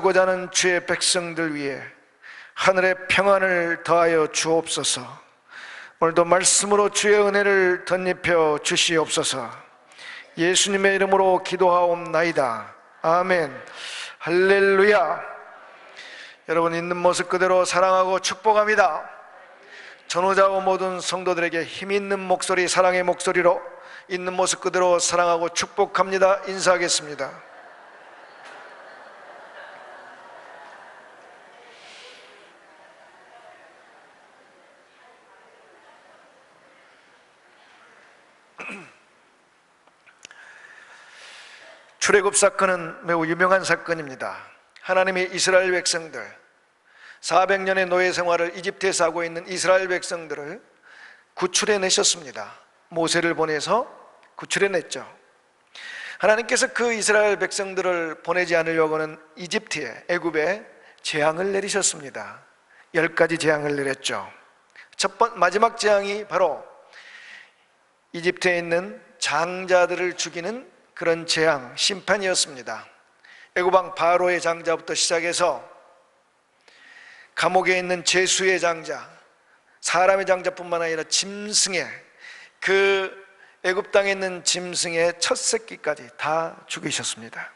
고자 하는 주의 백성들 위해 하늘의 평안을 더하여 주옵소서. 오늘도 말씀으로 주의 은혜를 덧입혀 주시옵소서. 예수님의 이름으로 기도하옵나이다. 아멘. 할렐루야. 여러분, 있는 모습 그대로 사랑하고 축복합니다. 전우자와 모든 성도들에게 힘있는 목소리, 사랑의 목소리로 있는 모습 그대로 사랑하고 축복합니다. 인사하겠습니다. 출애굽 사건은 매우 유명한 사건입니다. 하나님이 이스라엘 백성들, 400년의 노예 생활을 이집트에서 하고 있는 이스라엘 백성들을 구출해내셨습니다. 모세를 보내서 구출해냈죠. 하나님께서 그 이스라엘 백성들을 보내지 않으려고는 이집트에, 애굽에 재앙을 내리셨습니다. 10가지 재앙을 내렸죠. 마지막 재앙이 바로 이집트에 있는 장자들을 죽이는 그런 재앙, 심판이었습니다. 애굽왕 바로의 장자부터 시작해서 감옥에 있는 제수의 장자, 사람의 장자뿐만 아니라 짐승의, 그 애굽 땅에 있는 짐승의 첫 새끼까지 다 죽이셨습니다.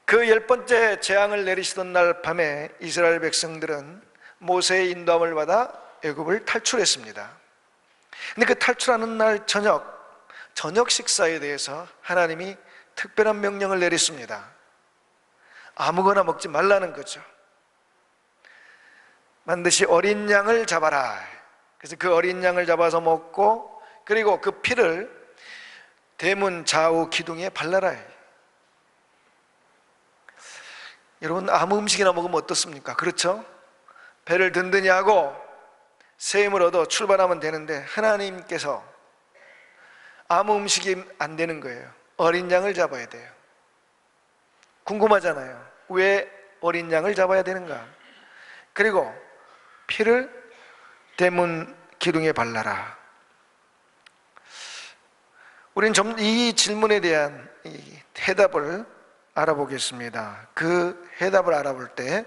그 10번째 재앙을 내리시던 날 밤에 이스라엘 백성들은 모세의 인도함을 받아 애굽을 탈출했습니다. 근데 그 탈출하는 날 저녁 식사에 대해서 하나님이 특별한 명령을 내렸습니다. 아무거나 먹지 말라는 거죠. 반드시 어린 양을 잡아라. 그래서 그 어린 양을 잡아서 먹고, 그리고 그 피를 대문 좌우 기둥에 발라라. 여러분, 아무 음식이나 먹으면 어떻습니까? 그렇죠? 배를 든든히 하고 새 힘을 얻어 출발하면 되는데, 하나님께서 아무 음식이 안 되는 거예요. 어린 양을 잡아야 돼요. 궁금하잖아요. 왜 어린 양을 잡아야 되는가? 그리고 피를 대문 기둥에 발라라. 우리는 좀 이 질문에 대한 이 해답을 알아보겠습니다. 그 해답을 알아볼 때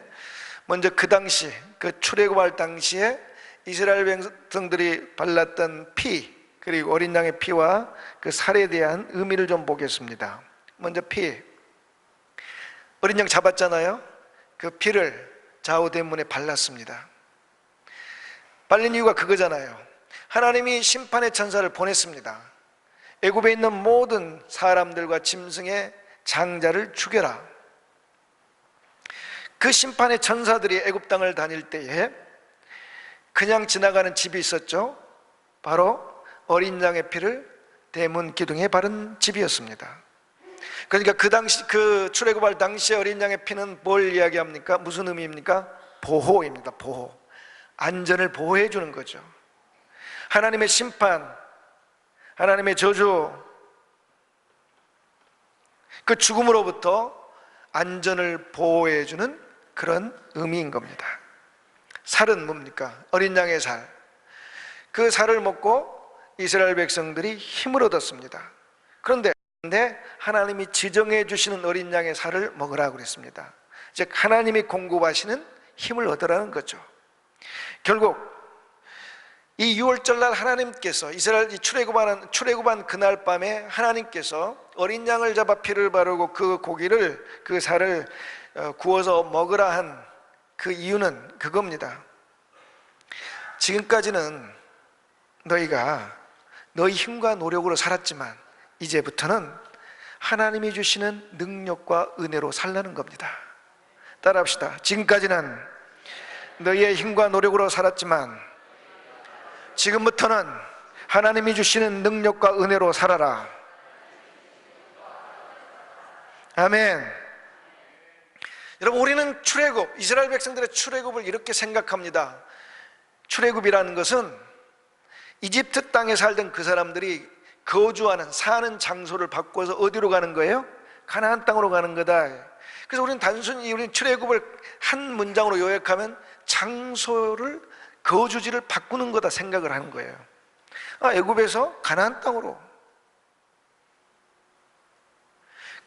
먼저 그 당시, 그 출애굽할 당시에 이스라엘 백성들이 발랐던 피, 그리고 어린 양의 피와 그 살에 대한 의미를 좀 보겠습니다. 먼저 피, 어린 양 잡았잖아요. 그 피를 좌우 대문에 발랐습니다. 발린 이유가 그거잖아요. 하나님이 심판의 천사를 보냈습니다. 애굽에 있는 모든 사람들과 짐승의 장자를 죽여라. 그 심판의 천사들이 애굽 땅을 다닐 때에 그냥 지나가는 집이 있었죠. 바로 어린 양의 피를 대문 기둥에 바른 집이었습니다. 그러니까 그 당시, 그 출애굽할 당시에 어린 양의 피는 뭘 이야기합니까? 무슨 의미입니까? 보호입니다. 보호. 안전을 보호해 주는 거죠. 하나님의 심판, 하나님의 저주, 그 죽음으로부터 안전을 보호해 주는 그런 의미인 겁니다. 살은 뭡니까? 어린 양의 살. 그 살을 먹고 이스라엘 백성들이 힘을 얻었습니다. 그런데 하나님이 지정해 주시는 어린 양의 살을 먹으라고 그랬습니다. 즉 하나님이 공급하시는 힘을 얻으라는 거죠. 결국 이 6월절 날 하나님께서 이스라엘이 출애굽한 그날 밤에 하나님께서 어린 양을 잡아 피를 바르고 그 고기를, 그 살을 구워서 먹으라 한 그 이유는 그겁니다. 지금까지는 너희가 너희 힘과 노력으로 살았지만 이제부터는 하나님이 주시는 능력과 은혜로 살라는 겁니다. 따라합시다. 지금까지는 너희의 힘과 노력으로 살았지만 지금부터는 하나님이 주시는 능력과 은혜로 살아라. 아멘. 여러분, 우리는 출애굽, 이스라엘 백성들의 출애굽을 이렇게 생각합니다. 출애굽이라는 것은 이집트 땅에 살던 그 사람들이 거주하는, 사는 장소를 바꿔서 어디로 가는 거예요? 가나안 땅으로 가는 거다. 그래서 우리는 단순히 출애굽을 한 문장으로 요약하면 장소를, 거주지를 바꾸는 거다 생각을 하는 거예요. 애굽에서 가나안 땅으로.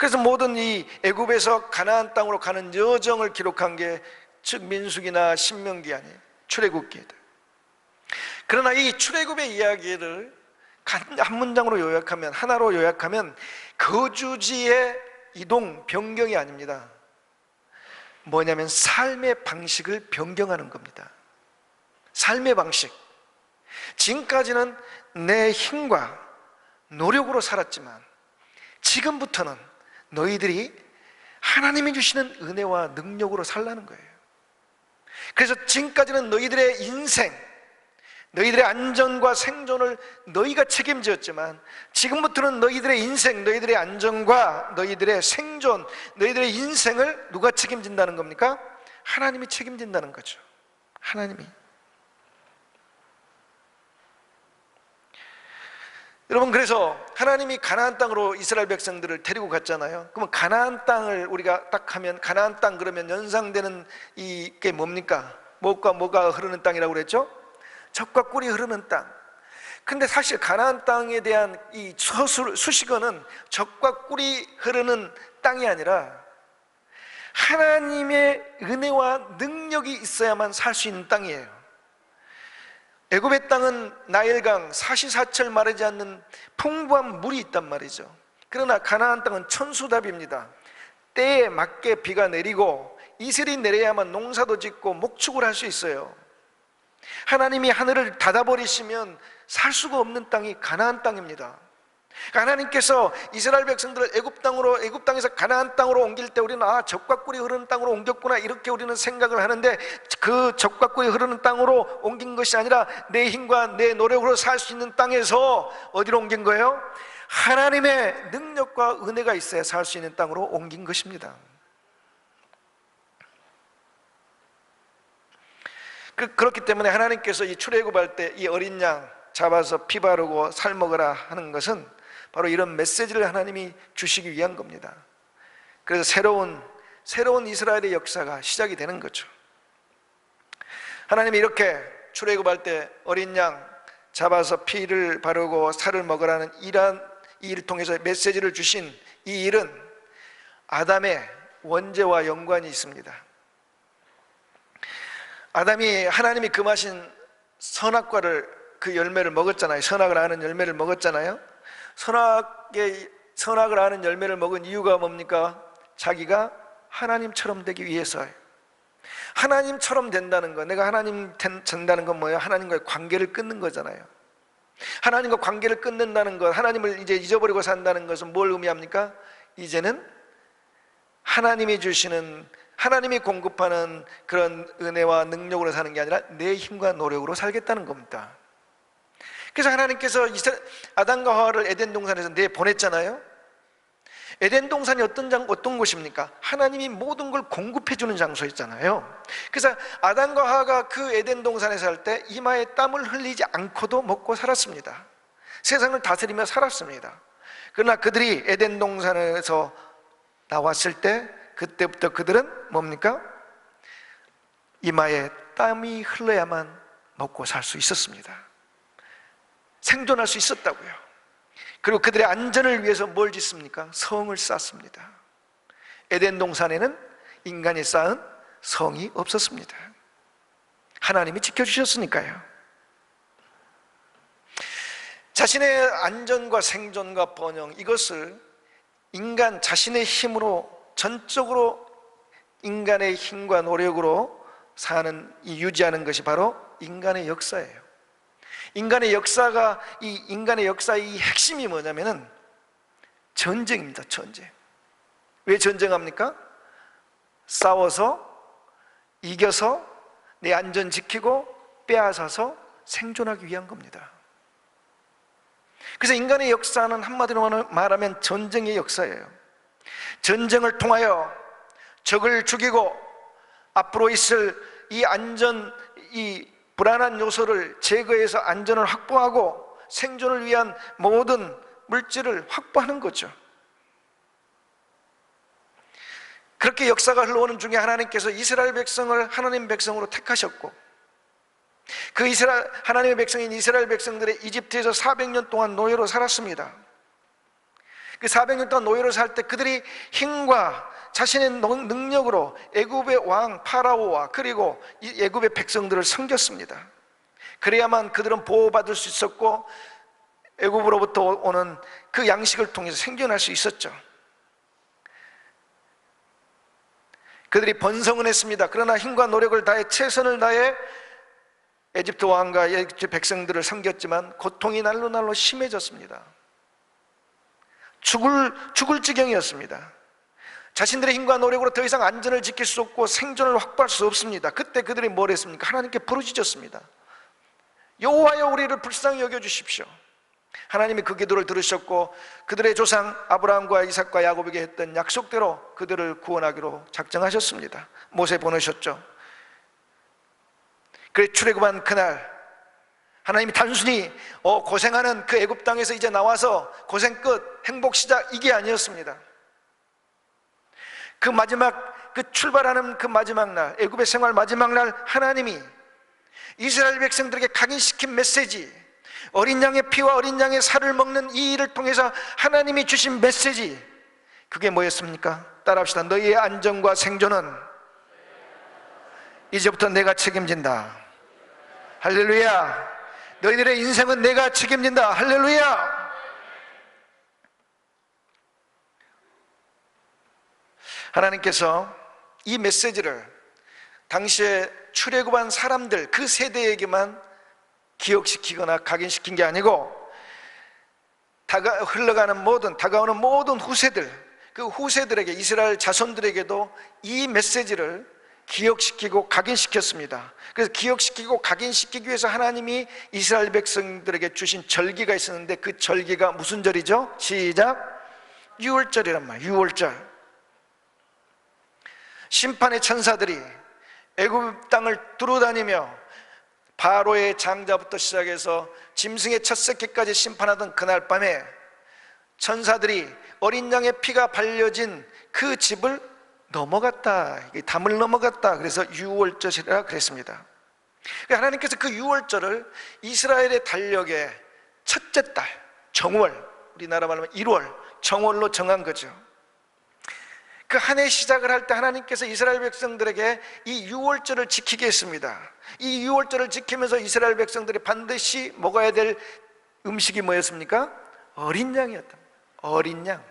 그래서 모든 이 애굽에서 가나안 땅으로 가는 여정을 기록한 게 즉 민수기나 신명기 아니에요. 출애굽기다. 그러나 이 출애굽의 이야기를 한 문장으로 요약하면, 하나로 요약하면 거주지의 이동, 변경이 아닙니다. 뭐냐면 삶의 방식을 변경하는 겁니다. 삶의 방식. 지금까지는 내 힘과 노력으로 살았지만 지금부터는 너희들이 하나님이 주시는 은혜와 능력으로 살라는 거예요. 그래서 지금까지는 너희들의 인생, 너희들의 안전과 생존을 너희가 책임졌지만 지금부터는 너희들의 인생, 너희들의 안전과 너희들의 생존, 너희들의 인생을 누가 책임진다는 겁니까? 하나님이 책임진다는 거죠. 하나님이. 여러분, 그래서 하나님이 가나안 땅으로 이스라엘 백성들을 데리고 갔잖아요. 그러면 가나안 땅을 우리가 딱 하면, 가나안 땅 그러면 연상되는 이게 뭡니까? 뭐가 흐르는 땅이라고 그랬죠? 젖과 꿀이 흐르는 땅. 근데 사실 가나안 땅에 대한 이 수식어는 젖과 꿀이 흐르는 땅이 아니라 하나님의 은혜와 능력이 있어야만 살 수 있는 땅이에요. 애굽의 땅은 나일강, 사시사철 마르지 않는 풍부한 물이 있단 말이죠. 그러나 가나안 땅은 천수답입니다. 때에 맞게 비가 내리고 이슬이 내려야만 농사도 짓고 목축을 할 수 있어요. 하나님이 하늘을 닫아버리시면 살 수가 없는 땅이 가나안 땅입니다. 하나님께서 이스라엘 백성들을 애굽 땅에서 가나안 땅으로 옮길 때 우리는 젖과 꿀이 흐르는 땅으로 옮겼구나, 이렇게 우리는 생각을 하는데, 그 젖과 꿀이 흐르는 땅으로 옮긴 것이 아니라 내 힘과 내 노력으로 살 수 있는 땅에서 어디로 옮긴 거예요? 하나님의 능력과 은혜가 있어야 살 수 있는 땅으로 옮긴 것입니다. 그렇기 때문에 하나님께서 이 출애굽할 때 이 어린 양 잡아서 피 바르고 살 먹으라 하는 것은 바로 이런 메시지를 하나님이 주시기 위한 겁니다. 그래서 새로운 이스라엘의 역사가 시작이 되는 거죠. 하나님이 이렇게 출애굽할 때 어린 양 잡아서 피를 바르고 살을 먹으라는 이 일을 통해서 메시지를 주신 이 일은 아담의 원죄와 연관이 있습니다. 아담이 하나님이 금하신 선악과를, 그 열매를 먹었잖아요. 선악을 아는 열매를 먹었잖아요. 선악을 아는 열매를 먹은 이유가 뭡니까? 자기가 하나님처럼 되기 위해서예요. 하나님처럼 된다는 거, 내가 하나님 된다는 건 뭐예요? 하나님과의 관계를 끊는 거잖아요. 하나님과 관계를 끊는다는 것, 하나님을 이제 잊어버리고 산다는 것은 뭘 의미합니까? 이제는 하나님이 주시는, 하나님이 공급하는 그런 은혜와 능력으로 사는 게 아니라 내 힘과 노력으로 살겠다는 겁니다. 그래서 하나님께서 아담과 하와를 에덴 동산에서 내보냈잖아요. 에덴 동산이 어떤 곳입니까? 하나님이 모든 걸 공급해 주는 장소였잖아요. 그래서 아담과 하와가 그 에덴 동산에 살 때 이마에 땀을 흘리지 않고도 먹고 살았습니다. 세상을 다스리며 살았습니다. 그러나 그들이 에덴 동산에서 나왔을 때, 그때부터 그들은 뭡니까? 이마에 땀이 흘러야만 먹고 살 수 있었습니다. 생존할 수 있었다고요. 그리고 그들의 안전을 위해서 뭘 짓습니까? 성을 쌓습니다. 에덴 동산에는 인간이 쌓은 성이 없었습니다. 하나님이 지켜주셨으니까요. 자신의 안전과 생존과 번영, 이것을 인간 자신의 힘으로, 전적으로 인간의 힘과 노력으로 유지하는 것이 바로 인간의 역사예요. 인간의 역사의 핵심이 뭐냐면은 전쟁입니다. 전쟁. 왜 전쟁합니까? 싸워서, 이겨서, 내 안전 지키고 빼앗아서 생존하기 위한 겁니다. 그래서 인간의 역사는 한마디로 말하면 전쟁의 역사예요. 전쟁을 통하여 적을 죽이고 앞으로 있을 이 불안한 요소를 제거해서 안전을 확보하고 생존을 위한 모든 물질을 확보하는 거죠. 그렇게 역사가 흘러오는 중에 하나님께서 이스라엘 백성을 하나님 백성으로 택하셨고, 그 하나님의 백성인 이스라엘 백성들의 이집트에서 400년 동안 노예로 살았습니다. 그 400년 동안 노예로 살 때 그들이 힘과 자신의 능력으로 애굽의 왕 파라오와 그리고 이 애굽의 백성들을 섬겼습니다. 그래야만 그들은 보호받을 수 있었고 애굽으로부터 오는 그 양식을 통해서 생존할 수 있었죠. 그들이 번성은 했습니다. 그러나 힘과 노력을 다해 최선을 다해 에집트 왕과 에집트 백성들을 섬겼지만 고통이 날로 심해졌습니다. 죽을 지경이었습니다. 자신들의 힘과 노력으로 더 이상 안전을 지킬 수 없고 생존을 확보할 수 없습니다. 그때 그들이 뭘 했습니까? 하나님께 부르짖었습니다. 여호와여, 우리를 불쌍히 여겨주십시오. 하나님이 그 기도를 들으셨고 그들의 조상 아브라함과 이삭과 야곱에게 했던 약속대로 그들을 구원하기로 작정하셨습니다. 모세 보내셨죠. 그래 출애굽한 그날 하나님이 단순히 고생하는 그 애굽 땅에서 이제 나와서 고생 끝, 행복 시작, 이게 아니었습니다. 그 마지막, 그 출발하는 그 마지막 날, 애굽의 생활 마지막 날, 하나님이 이스라엘 백성들에게 각인시킨 메시지, 어린 양의 피와 어린 양의 살을 먹는 이 일을 통해서 하나님이 주신 메시지, 그게 뭐였습니까? 따라합시다. 너희의 안전과 생존은 이제부터 내가 책임진다. 할렐루야. 너희들의 인생은 내가 책임진다. 할렐루야. 하나님께서 이 메시지를 당시에 출애굽한 사람들, 그 세대에게만 기억시키거나 각인시킨 게 아니고 다가오는 모든 후세들, 그 후세들에게, 이스라엘 자손들에게도 이 메시지를 기억시키고 각인시켰습니다. 그래서 기억시키고 각인시키기 위해서 하나님이 이스라엘 백성들에게 주신 절기가 있었는데 그 절기가 무슨 절이죠? 시작! 유월절이란 말이에요. 유월절. 심판의 천사들이 애굽 땅을 두루다니며 바로의 장자부터 시작해서 짐승의 첫 새끼까지 심판하던 그날 밤에 천사들이 어린 양의 피가 발려진 그 집을 넘어갔다, 담을 넘어갔다. 그래서 유월절이라 그랬습니다. 하나님께서 그 유월절을 이스라엘의 달력의 첫째 달, 정월, 우리나라 말로 1월, 정월로 정한 거죠. 그 한 해 시작을 할 때 하나님께서 이스라엘 백성들에게 이 유월절을 지키게 했습니다. 이 유월절을 지키면서 이스라엘 백성들이 반드시 먹어야 될 음식이 뭐였습니까? 어린 양이었다. 어린 양.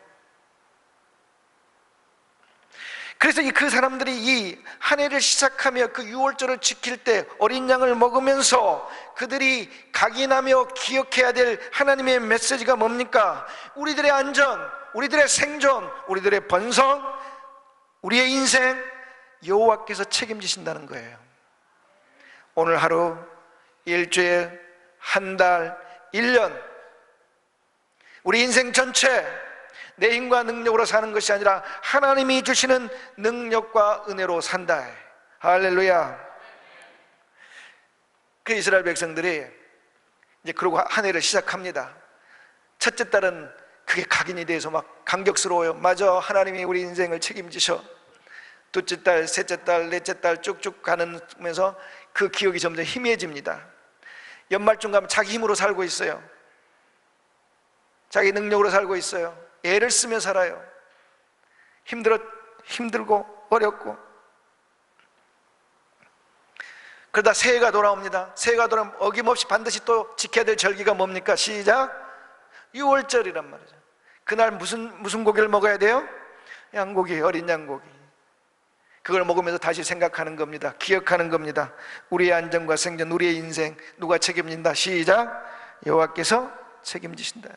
그래서 그 사람들이 이 한 해를 시작하며 그 유월절을 지킬 때 어린 양을 먹으면서 그들이 각인하며 기억해야 될 하나님의 메시지가 뭡니까? 우리들의 안전, 우리들의 생존, 우리들의 번성, 우리의 인생 여호와께서 책임지신다는 거예요. 오늘 하루, 일주일, 한 달, 1년, 우리 인생 전체 내 힘과 능력으로 사는 것이 아니라 하나님이 주시는 능력과 은혜로 산다. 할렐루야. 그 이스라엘 백성들이 이제 그러고 한 해를 시작합니다. 첫째 달은 그게 각인이 돼서 막 감격스러워요. 맞아, 하나님이 우리 인생을 책임지셔. 둘째 달, 셋째 달, 넷째 달 쭉쭉 가면서 그 기억이 점점 희미해집니다. 연말쯤 가면 자기 힘으로 살고 있어요. 자기 능력으로 살고 있어요. 애를 쓰며 살아요. 힘들고 어렵고. 그러다 새해가 돌아옵니다. 새해가 돌아오면 어김없이 반드시 또 지켜야 될 절기가 뭡니까? 시작! 유월절이란 말이죠. 그날 무슨 고기를 먹어야 돼요? 양고기, 어린 양고기. 그걸 먹으면서 다시 생각하는 겁니다. 기억하는 겁니다. 우리의 안전과 생존, 우리의 인생 누가 책임진다? 시작! 여호와께서 책임지신다.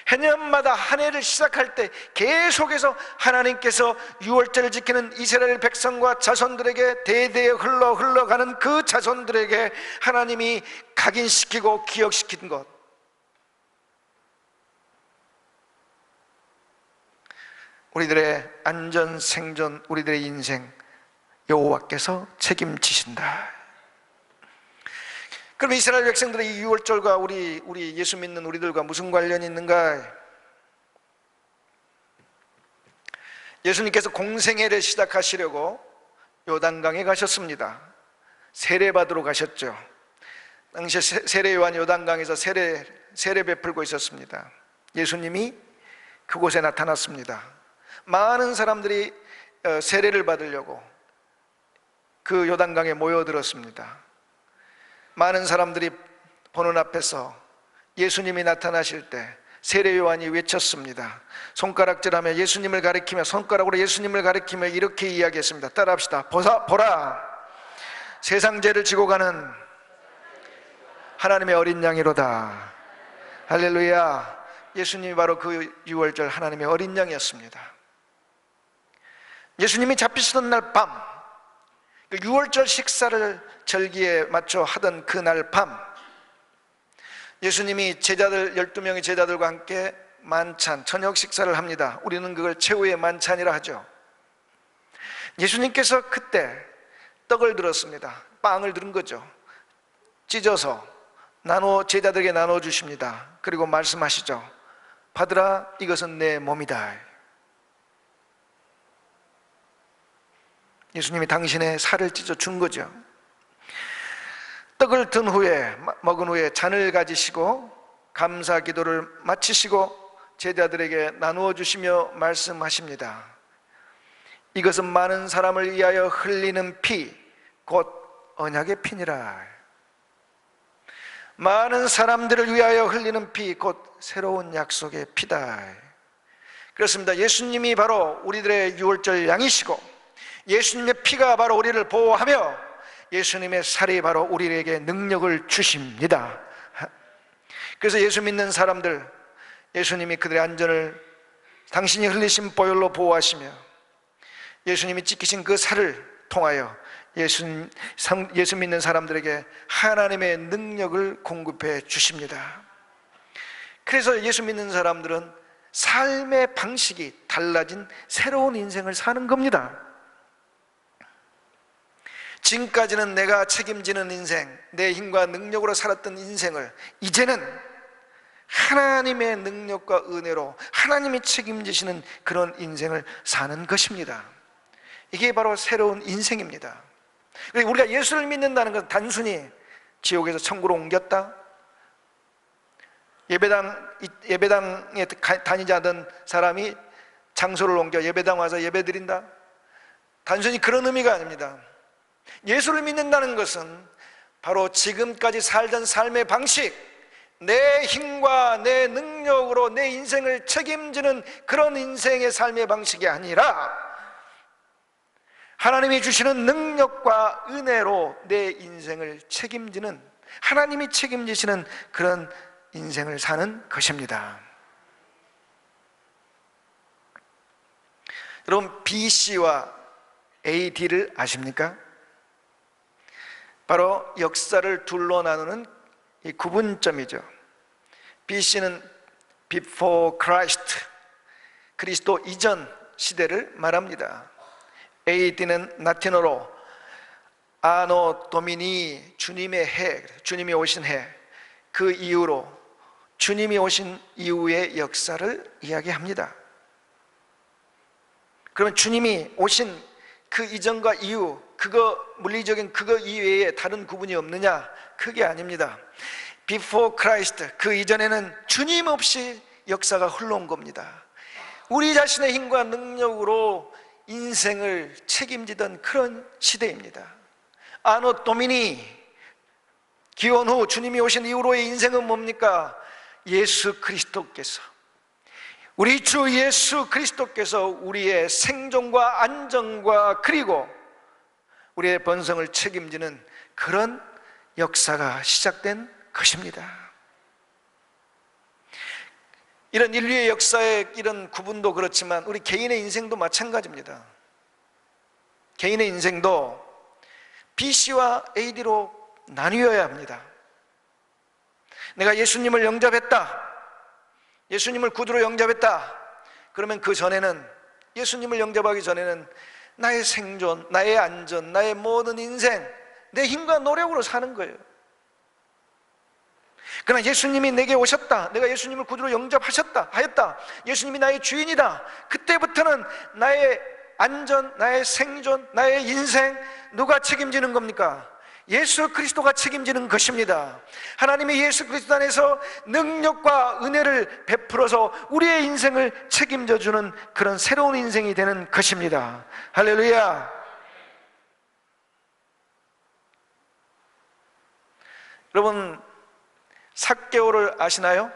해년마다 한 해를 시작할 때 계속해서 하나님께서 유월절을 지키는 이스라엘 백성과 자손들에게 대대에 흘러가는 그 자손들에게 하나님이 각인시키고 기억시킨 것, 우리들의 안전, 생존, 우리들의 인생 여호와께서 책임지신다. 그럼 이스라엘 백성들의 이 유월절과 우리 예수 믿는 우리들과 무슨 관련이 있는가? 예수님께서 공생애를 시작하시려고 요단강에 가셨습니다. 세례받으러 가셨죠. 당시 세례요한 요단강에서 세례 베풀고 있었습니다. 예수님이 그곳에 나타났습니다. 많은 사람들이 세례를 받으려고 그 요단강에 모여들었습니다. 많은 사람들이 보는 앞에서 예수님이 나타나실 때 세례 요한이 외쳤습니다. 손가락질하며 예수님을 가리키며, 손가락으로 예수님을 가리키며 이렇게 이야기했습니다. 따라합시다. 보라, 세상 죄를 지고 가는 하나님의 어린 양이로다. 할렐루야. 예수님이 바로 그 유월절 하나님의 어린 양이었습니다. 예수님이 잡히시던 날 밤, 그 유월절 식사를 절기에 맞춰 하던 그날 밤, 예수님이 12명의 제자들과 함께 만찬, 저녁 식사를 합니다. 우리는 그걸 최후의 만찬이라 하죠. 예수님께서 그때 떡을 들었습니다. 빵을 들은 거죠. 찢어서 제자들에게 나눠 주십니다. 그리고 말씀하시죠. 받으라, 이것은 내 몸이다. 예수님이 당신의 살을 찢어 준 거죠. 떡을 든 후에, 먹은 후에 잔을 가지시고 감사 기도를 마치시고 제자들에게 나누어 주시며 말씀하십니다. 이것은 많은 사람을 위하여 흘리는 피, 곧 언약의 피니라. 많은 사람들을 위하여 흘리는 피, 곧 새로운 약속의 피다. 그렇습니다. 예수님이 바로 우리들의 유월절 양이시고, 예수님의 피가 바로 우리를 보호하며, 예수님의 살이 바로 우리에게 능력을 주십니다. 그래서 예수 믿는 사람들, 예수님이 그들의 안전을 당신이 흘리신 보혈로 보호하시며, 예수님이 찢기신 그 살을 통하여 예수 믿는 사람들에게 하나님의 능력을 공급해 주십니다. 그래서 예수 믿는 사람들은 삶의 방식이 달라진 새로운 인생을 사는 겁니다. 지금까지는 내가 책임지는 인생, 내 힘과 능력으로 살았던 인생을 이제는 하나님의 능력과 은혜로 하나님이 책임지시는 그런 인생을 사는 것입니다. 이게 바로 새로운 인생입니다. 우리가 예수를 믿는다는 것은 단순히 지옥에서 천국으로 옮겼다, 예배당에 다니지 않던 사람이 장소를 옮겨 예배당 와서 예배 드린다, 단순히 그런 의미가 아닙니다. 예수를 믿는다는 것은 바로 지금까지 살던 삶의 방식, 내 힘과 내 능력으로 내 인생을 책임지는 그런 인생의 삶의 방식이 아니라 하나님이 주시는 능력과 은혜로 내 인생을 책임지는, 하나님이 책임지시는 그런 인생을 사는 것입니다. 여러분, BC와 AD를 아십니까? 바로 역사를 둘로 나누는 이 구분점이죠. BC는 Before Christ, 그리스도 이전 시대를 말합니다. AD는 라틴어로 아노 도미니, 주님의 해, 주님이 오신 해, 그 이후로 주님이 오신 이후의 역사를 이야기합니다. 그러면 주님이 오신 그 이전과 이후, 물리적인 그거 이외에 다른 구분이 없느냐? 그게 아닙니다. Before Christ, 그 이전에는 주님 없이 역사가 흘러온 겁니다. 우리 자신의 힘과 능력으로 인생을 책임지던 그런 시대입니다. 아노 도미니, 기원 후 주님이 오신 이후로의 인생은 뭡니까? 예수 그리스도께서, 우리 주 예수 그리스도께서 우리의 생존과 안전과 그리고 우리의 번성을 책임지는 그런 역사가 시작된 것입니다. 이런 인류의 역사의 이런 구분도 그렇지만 우리 개인의 인생도 마찬가지입니다. 개인의 인생도 BC와 AD로 나뉘어야 합니다. 내가 예수님을 영접했다, 예수님을 구주로 영접했다, 그러면 그 전에는, 예수님을 영접하기 전에는 나의 생존, 나의 안전, 나의 모든 인생, 내 힘과 노력으로 사는 거예요. 그러나 예수님이 내게 오셨다, 내가 예수님을 구주로 하였다, 예수님이 나의 주인이다, 그때부터는 나의 안전, 나의 생존, 나의 인생 누가 책임지는 겁니까? 예수 그리스도가 책임지는 것입니다. 하나님이 예수 그리스도 안에서 능력과 은혜를 베풀어서 우리의 인생을 책임져 주는 그런 새로운 인생이 되는 것입니다. 할렐루야. 여러분, 삭개오를 아시나요?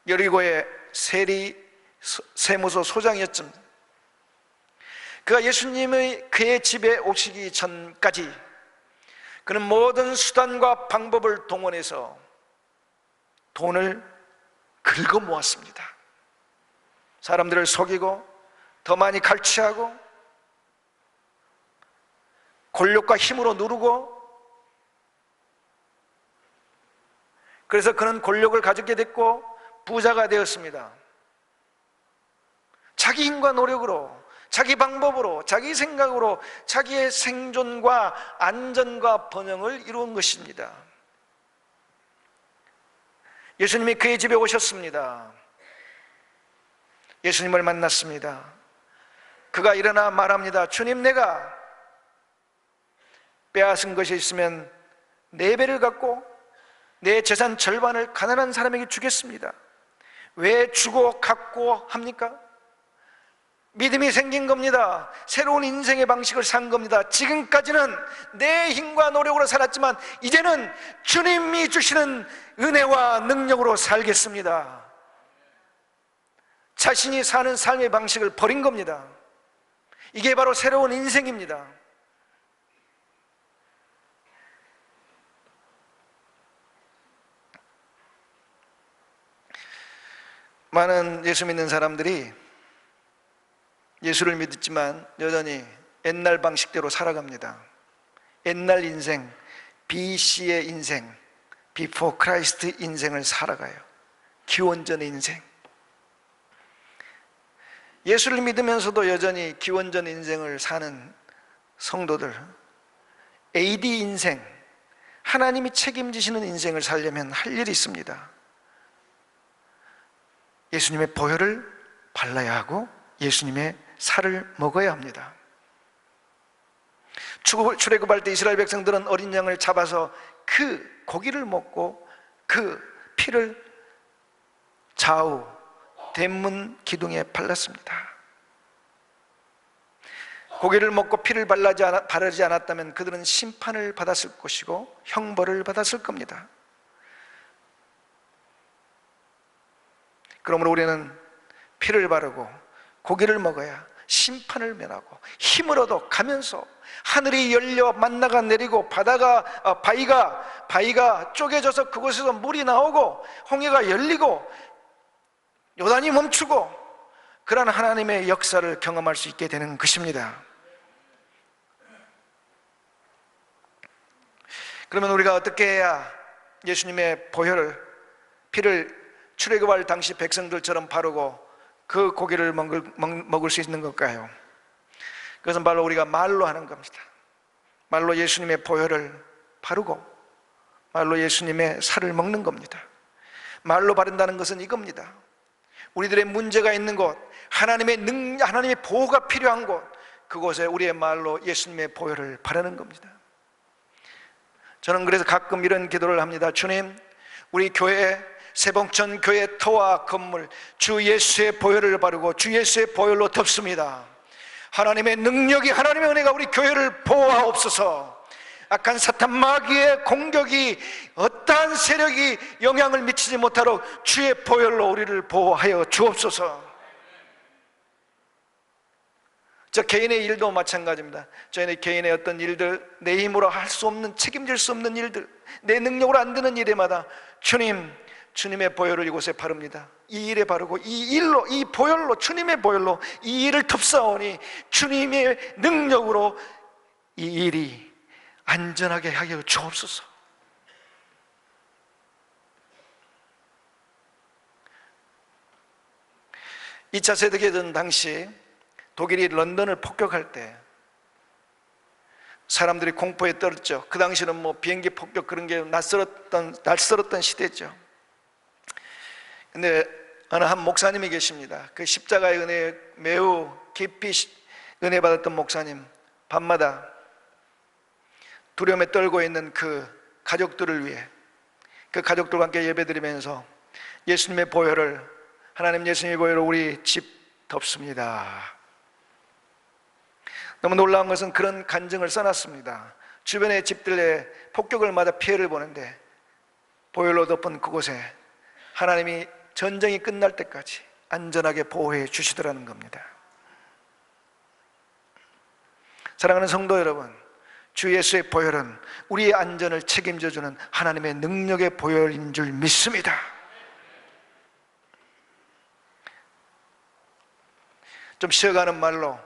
여리고의 세무서 소장이었습니다. 그가 예수님의 그의 집에 오시기 전까지 그는 모든 수단과 방법을 동원해서 돈을 긁어 모았습니다. 사람들을 속이고 더 많이 갈취하고 권력과 힘으로 누르고, 그래서 그는 권력을 가지게 됐고 부자가 되었습니다. 자기 힘과 노력으로, 자기 방법으로, 자기 생각으로 자기의 생존과 안전과 번영을 이룬 것입니다. 예수님이 그의 집에 오셨습니다. 예수님을 만났습니다. 그가 일어나 말합니다. 주님, 내가 빼앗은 것이 있으면 4배를 갖고 내 재산 절반을 가난한 사람에게 주겠습니다. 왜 주고 갖고 합니까? 믿음이 생긴 겁니다. 새로운 인생의 방식을 산 겁니다. 지금까지는 내 힘과 노력으로 살았지만 이제는 주님이 주시는 은혜와 능력으로 살겠습니다. 자신이 사는 삶의 방식을 버린 겁니다. 이게 바로 새로운 인생입니다. 많은 예수 믿는 사람들이 예수를 믿지만 여전히 옛날 방식대로 살아갑니다. 옛날 인생, BC의 인생, Before Christ 인생을 살아가요. 기원전의 인생. 예수를 믿으면서도 여전히 기원전 인생을 사는 성도들, AD 인생, 하나님이 책임지시는 인생을 살려면 할 일이 있습니다. 예수님의 보혈을 발라야 하고 예수님의 살을 먹어야 합니다. 출애굽할 때 이스라엘 백성들은 어린 양을 잡아서 그 고기를 먹고 그 피를 좌우 대문 기둥에 발랐습니다. 고기를 먹고 피를 바르지 않았다면 그들은 심판을 받았을 것이고 형벌을 받았을 겁니다. 그러므로 우리는 피를 바르고 고기를 먹어야 심판을 면하고 힘을 얻어 가면서 하늘이 열려 만나가 내리고 바위가 쪼개져서 그곳에서 물이 나오고 홍해가 열리고 요단이 멈추고 그러한 하나님의 역사를 경험할 수 있게 되는 것입니다. 그러면 우리가 어떻게 해야 예수님의 피를 출애굽할 당시 백성들처럼 바르고 그 고기를 먹을 수 있는 걸까요? 그것은 바로 우리가 말로 하는 겁니다. 말로 예수님의 보혈을 바르고 말로 예수님의 살을 먹는 겁니다. 말로 바른다는 것은 이겁니다. 우리들의 문제가 있는 곳, 하나님의 보호가 필요한 곳, 그곳에 우리의 말로 예수님의 보혈을 바르는 겁니다. 저는 그래서 가끔 이런 기도를 합니다. 주님, 우리 교회 세봉천 교회 터와 건물 주 예수의 보혈을 바르고 주 예수의 보혈로 덮습니다. 하나님의 능력이, 하나님의 은혜가 우리 교회를 보호하옵소서. 악한 사탄 마귀의 공격이, 어떠한 세력이 영향을 미치지 못하도록 주의 보혈로 우리를 보호하여 주옵소서. 저 개인의 일도 마찬가지입니다. 저희는 개인의 어떤 일들, 내 힘으로 할 수 없는, 책임질 수 없는 일들, 내 능력으로 안 되는 일에마다 주님의 보혈을 이곳에 바릅니다. 이 일에 바르고 이 일로, 이 보혈로, 주님의 보혈로 이 일을 덮사오니 주님의 능력으로 이 일이 안전하게 하여 주옵소서. 이 차 세계대전 당시 독일이 런던을 폭격할 때 사람들이 공포에 떨었죠. 그 당시는 비행기 폭격 그런 게 낯설었던 시대죠. 근데 어느 한 목사님이 계십니다. 그 십자가의 은혜에 매우 깊이 은혜 받았던 목사님, 밤마다 두려움에 떨고 있는 그 가족들을 위해, 그 가족들과 함께 예배드리면서 예수님의 보혈을, 하나님 예수님의 보혈을 우리 집 덮습니다. 너무 놀라운 것은 그런 간증을 써놨습니다. 주변의 집들에 폭격을 맞아 피해를 보는데 보혈로 덮은 그곳에 하나님이 전쟁이 끝날 때까지 안전하게 보호해 주시더라는 겁니다. 사랑하는 성도 여러분, 주 예수의 보혈은 우리의 안전을 책임져주는 하나님의 능력의 보혈인 줄 믿습니다. 좀 쉬어가는 말로,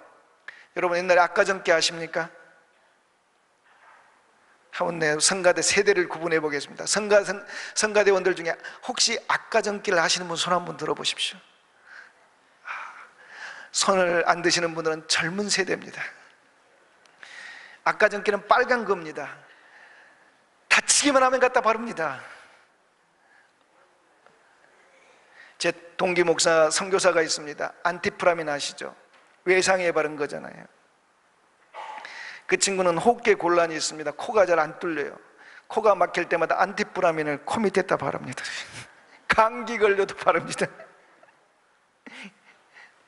여러분 옛날에 악가정기 아십니까? 한번 내 성가대 세대를 구분해 보겠습니다. 성가대원들 중에 혹시 악가정기를 하시는 분 손 한번 들어보십시오. 손을 안 드시는 분들은 젊은 세대입니다. 악가정기는 빨간 겁니다. 다치기만 하면 갖다 바릅니다. 제 동기 목사 선교사가 있습니다. 안티프라민 아시죠? 외상에 바른 거잖아요. 그 친구는 호흡기 곤란이 있습니다. 코가 잘 안 뚫려요. 코가 막힐 때마다 안티프라민을 코 밑에다 바릅니다. 감기 걸려도 바릅니다.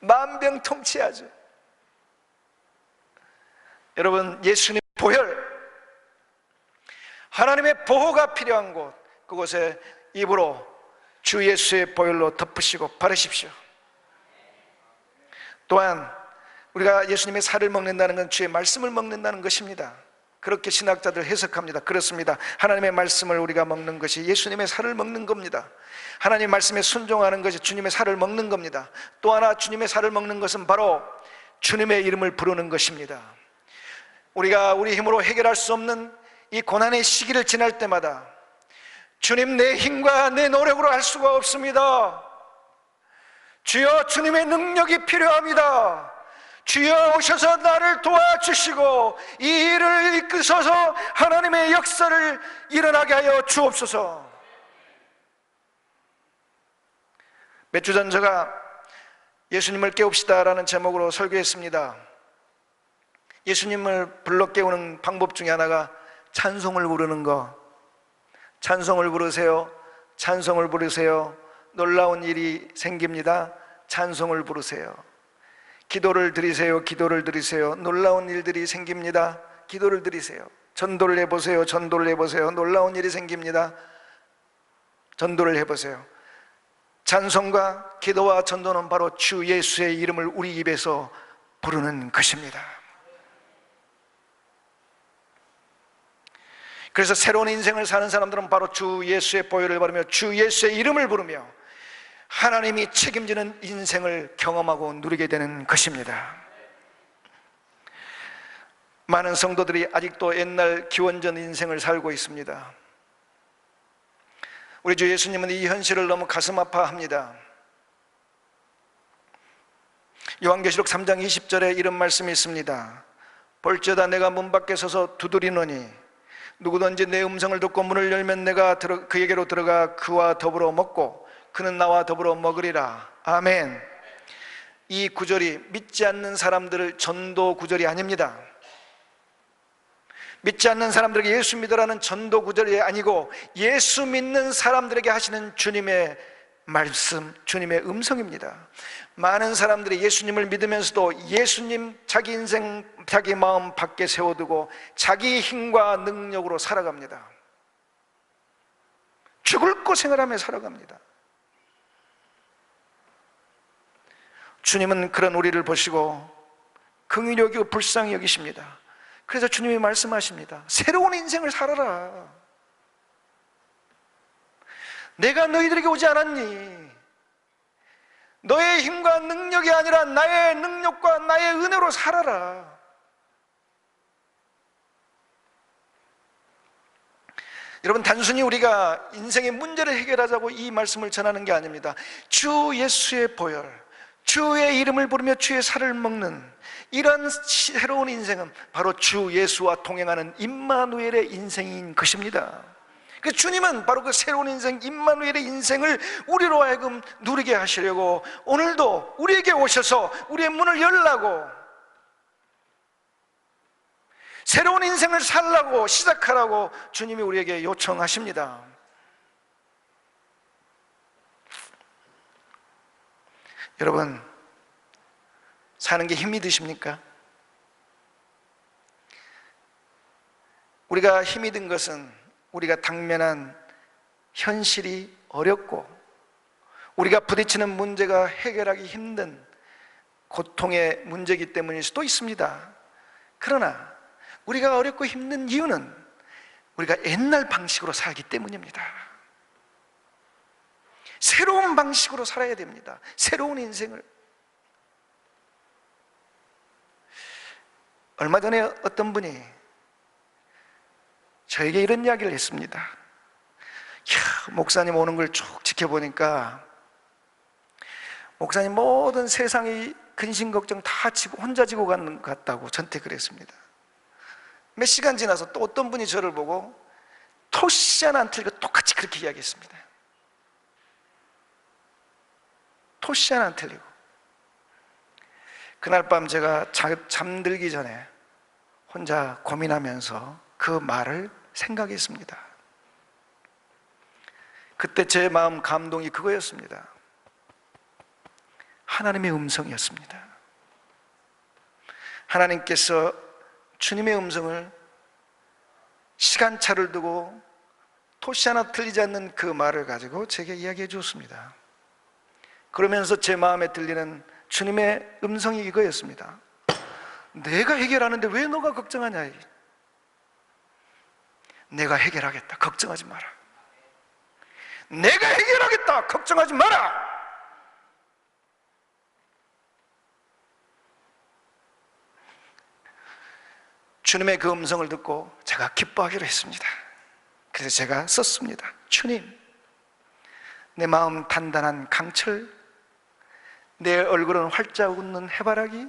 만병통치하죠. 여러분, 예수님의 보혈, 하나님의 보호가 필요한 곳, 그곳에 입으로 주 예수의 보혈로 덮으시고 바르십시오. 또한 우리가 예수님의 살을 먹는다는 건 주의 말씀을 먹는다는 것입니다. 그렇게 신학자들 해석합니다. 그렇습니다. 하나님의 말씀을 우리가 먹는 것이 예수님의 살을 먹는 겁니다. 하나님 말씀에 순종하는 것이 주님의 살을 먹는 겁니다. 또 하나 주님의 살을 먹는 것은 바로 주님의 이름을 부르는 것입니다. 우리가 우리 힘으로 해결할 수 없는 이 고난의 시기를 지날 때마다 주님, 내 힘과 내 노력으로 할 수가 없습니다. 주여, 주님의 능력이 필요합니다. 주여, 오셔서 나를 도와주시고 이 일을 이끄셔서 하나님의 역사를 일어나게 하여 주옵소서. 몇 주 전 제가 예수님을 깨웁시다 라는 제목으로 설교했습니다. 예수님을 불러 깨우는 방법 중에 하나가 찬송을 부르는 거. 찬송을 부르세요. 찬송을 부르세요. 놀라운 일이 생깁니다. 찬송을 부르세요. 기도를 드리세요. 기도를 드리세요. 놀라운 일들이 생깁니다. 기도를 드리세요. 전도를 해보세요. 전도를 해보세요. 놀라운 일이 생깁니다. 전도를 해보세요. 찬송과 기도와 전도는 바로 주 예수의 이름을 우리 입에서 부르는 것입니다. 그래서 새로운 인생을 사는 사람들은 바로 주 예수의 보혈을 바르며 주 예수의 이름을 부르며 하나님이 책임지는 인생을 경험하고 누리게 되는 것입니다. 많은 성도들이 아직도 옛날 기원전 인생을 살고 있습니다. 우리 주 예수님은 이 현실을 너무 가슴 아파합니다. 요한계시록 3장 20절에 이런 말씀이 있습니다. 볼지어다 내가 문 밖에 서서 두드리노니 누구든지 내 음성을 듣고 문을 열면 내가 그에게로 들어가 그와 더불어 먹고 그는 나와 더불어 먹으리라. 아멘. 이 구절이 믿지 않는 사람들을 전도 구절이 아닙니다. 믿지 않는 사람들에게 예수 믿으라는 전도 구절이 아니고 예수 믿는 사람들에게 하시는 주님의 말씀, 주님의 음성입니다. 많은 사람들이 예수님을 믿으면서도 예수님 자기 인생, 자기 마음 밖에 세워두고 자기 힘과 능력으로 살아갑니다. 죽을 고생을 하며 살아갑니다. 주님은 그런 우리를 보시고 긍휼히 여기고 불쌍히 여기십니다. 그래서 주님이 말씀하십니다. 새로운 인생을 살아라. 내가 너희들에게 오지 않았니? 너의 힘과 능력이 아니라 나의 능력과 나의 은혜로 살아라. 여러분, 단순히 우리가 인생의 문제를 해결하자고 이 말씀을 전하는 게 아닙니다. 주 예수의 보혈, 주의 이름을 부르며 주의 살을 먹는 이런 새로운 인생은 바로 주 예수와 동행하는 임마누엘의 인생인 것입니다. 그 주님은 바로 그 새로운 인생, 임마누엘의 인생을 우리로 하여금 누리게 하시려고 오늘도 우리에게 오셔서 우리의 문을 열라고 새로운 인생을 살라고, 시작하라고 주님이 우리에게 요청하십니다. 여러분, 사는 게 힘이 드십니까? 우리가 힘이 든 것은 우리가 당면한 현실이 어렵고 우리가 부딪히는 문제가 해결하기 힘든 고통의 문제이기 때문일 수도 있습니다. 그러나 우리가 어렵고 힘든 이유는 우리가 옛날 방식으로 살기 때문입니다. 새로운 방식으로 살아야 됩니다. 새로운 인생을. 얼마 전에 어떤 분이 저에게 이런 이야기를 했습니다. 목사님 오는 걸 쭉 지켜보니까 목사님 모든 세상의 근심 걱정 다 지고 혼자 지고 가는 것 같다고 저한테 그랬습니다. 몇 시간 지나서 또 어떤 분이 저를 보고 토시 하나 안 틀리고 똑같이 그렇게 이야기했습니다. 토시 하나 안 틀리고. 그날 밤 제가 잠들기 전에 혼자 고민하면서 그 말을 생각했습니다. 그때 제 마음 감동이 그거였습니다. 하나님의 음성이었습니다. 하나님께서 주님의 음성을 시간차를 두고 토시 하나 틀리지 않는 그 말을 가지고 제게 이야기해 주었습니다. 그러면서 제 마음에 들리는 주님의 음성이 이거였습니다. 내가 해결하는데 왜 너가 걱정하냐? 내가 해결하겠다. 걱정하지 마라. 내가 해결하겠다. 걱정하지 마라. 주님의 그 음성을 듣고 제가 기뻐하기로 했습니다. 그래서 제가 썼습니다. 주님, 내 마음 단단한 강철, 내 얼굴은 활짝 웃는 해바라기,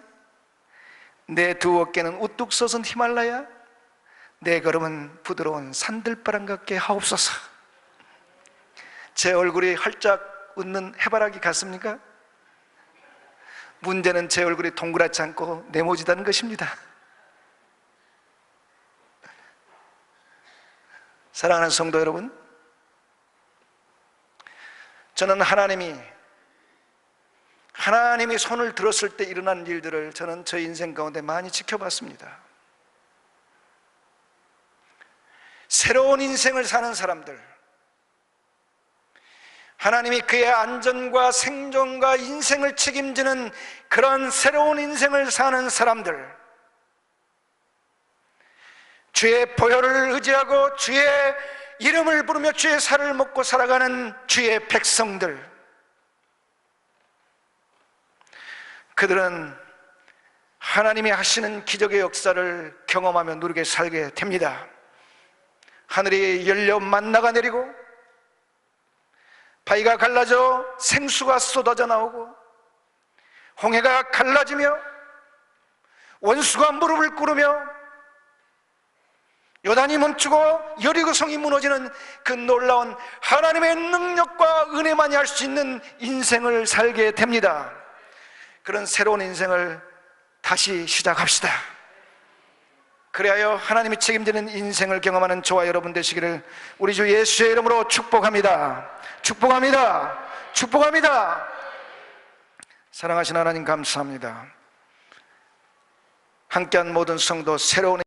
내 두 어깨는 우뚝 솟은 히말라야, 내 걸음은 부드러운 산들바람 같게 하옵소서. 제 얼굴이 활짝 웃는 해바라기 같습니까? 문제는 제 얼굴이 동그랗지 않고 네모지다는 것입니다. 사랑하는 성도 여러분, 저는 하나님이 손을 들었을 때 일어난 일들을 저는 저 인생 가운데 많이 지켜봤습니다. 새로운 인생을 사는 사람들, 하나님이 그의 안전과 생존과 인생을 책임지는 그런 새로운 인생을 사는 사람들, 주의 보혈을 의지하고 주의 이름을 부르며 주의 살을 먹고 살아가는 주의 백성들, 그들은 하나님이 하시는 기적의 역사를 경험하며 누리게 살게 됩니다. 하늘이 열려 만나가 내리고 바위가 갈라져 생수가 쏟아져 나오고 홍해가 갈라지며 원수가 무릎을 꿇으며 요단이 멈추고 여리고성이 무너지는 그 놀라운 하나님의 능력과 은혜만이 할 수 있는 인생을 살게 됩니다. 그런 새로운 인생을 다시 시작합시다. 그리하여 하나님이 책임지는 인생을 경험하는 저와 여러분 되시기를 우리 주 예수의 이름으로 축복합니다. 축복합니다. 축복합니다. 사랑하신 하나님 감사합니다. 함께한 모든 성도 새로운